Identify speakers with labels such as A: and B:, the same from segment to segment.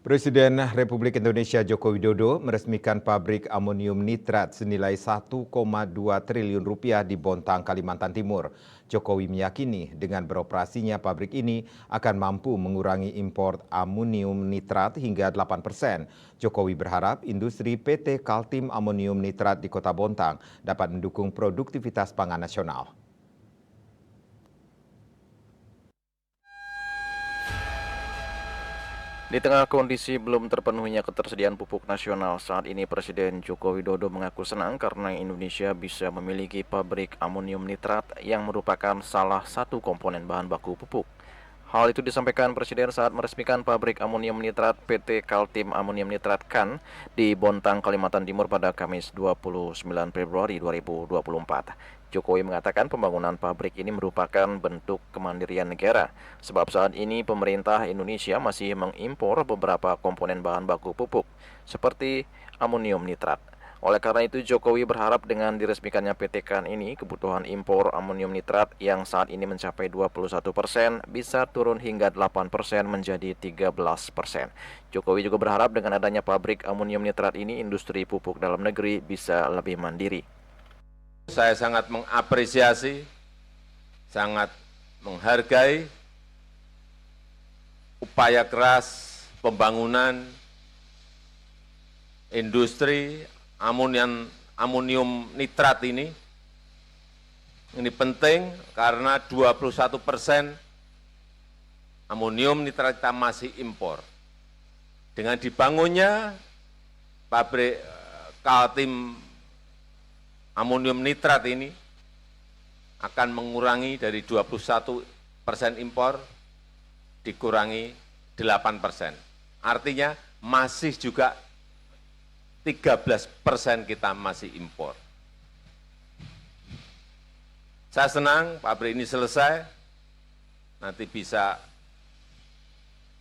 A: Presiden Republik Indonesia Joko Widodo meresmikan pabrik amonium nitrat senilai 1,2 triliun rupiah di Bontang, Kalimantan Timur. Jokowi meyakini dengan beroperasinya pabrik ini akan mampu mengurangi impor amonium nitrat hingga 8%. Jokowi berharap industri PT Kaltim Amonium Nitrat di Kota Bontang dapat mendukung produktivitas pangan nasional.
B: Di tengah kondisi belum terpenuhinya ketersediaan pupuk nasional, saat ini Presiden Joko Widodo mengaku senang karena Indonesia bisa memiliki pabrik amonium nitrat yang merupakan salah satu komponen bahan baku pupuk. Hal itu disampaikan Presiden saat meresmikan pabrik amonium nitrat PT Kaltim Amonium Nitrat KAN di Bontang, Kalimantan Timur pada Kamis 29 Februari 2024. Jokowi mengatakan pembangunan pabrik ini merupakan bentuk kemandirian negara, sebab saat ini pemerintah Indonesia masih mengimpor beberapa komponen bahan baku pupuk, seperti amonium nitrat. Oleh karena itu, Jokowi berharap dengan diresmikannya PT KAN ini, kebutuhan impor amonium nitrat yang saat ini mencapai 21% bisa turun hingga 8% menjadi 13%. Jokowi juga berharap dengan adanya pabrik amonium nitrat ini, industri pupuk dalam negeri bisa lebih mandiri.
C: Saya sangat mengapresiasi, sangat menghargai upaya keras pembangunan industri amonium nitrat ini. Ini penting karena 21% amonium nitrat kita masih impor. Dengan dibangunnya pabrik Kaltim amonium nitrat ini akan mengurangi dari 21% impor dikurangi 8%. Artinya masih juga 13% kita masih impor. Saya senang pabrik ini selesai, nanti bisa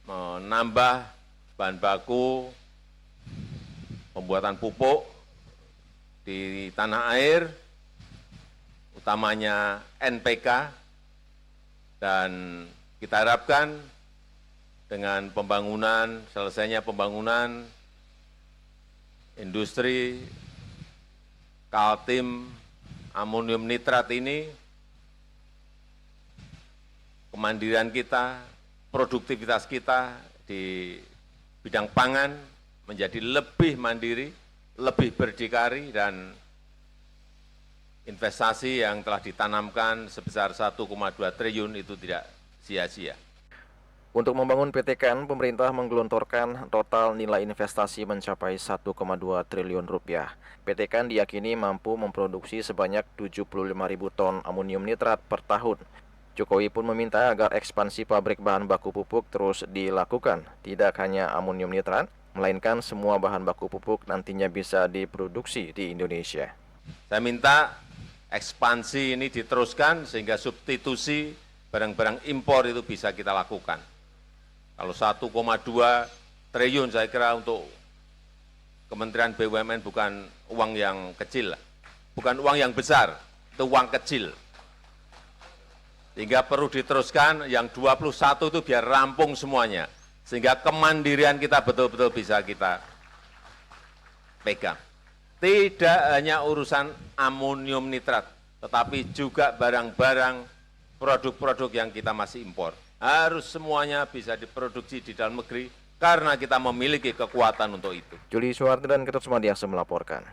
C: menambah bahan baku pembuatan pupuk di tanah air, utamanya NPK, dan kita harapkan dengan selesainya pembangunan industri Kaltim Amonium Nitrat ini, kemandiriran kita, produktivitas kita di bidang pangan menjadi lebih mandiri, lebih berdikari, dan investasi yang telah ditanamkan sebesar 1,2 triliun itu tidak sia-sia.
B: Untuk membangun PT KAN, pemerintah menggelontorkan total nilai investasi mencapai 1,2 triliun rupiah. PT KAN diyakini mampu memproduksi sebanyak 75.000 ton amonium nitrat per tahun. Jokowi pun meminta agar ekspansi pabrik bahan baku pupuk terus dilakukan, tidak hanya amonium nitrat, melainkan semua bahan baku pupuk nantinya bisa diproduksi di Indonesia.
C: Saya minta ekspansi ini diteruskan sehingga substitusi barang-barang impor itu bisa kita lakukan. Kalau 1,2 triliun saya kira untuk Kementerian BUMN bukan uang yang kecil, bukan uang yang besar, itu uang kecil. Sehingga perlu diteruskan yang 21 itu biar rampung semuanya. Sehingga kemandirian kita betul-betul bisa kita pegang. Tidak hanya urusan amonium nitrat, tetapi juga barang-barang, produk-produk yang kita masih impor. Harus semuanya bisa diproduksi di dalam negeri karena kita memiliki kekuatan untuk itu.
B: Juli Suwardi dan Ketut Sumadiasa melaporkan.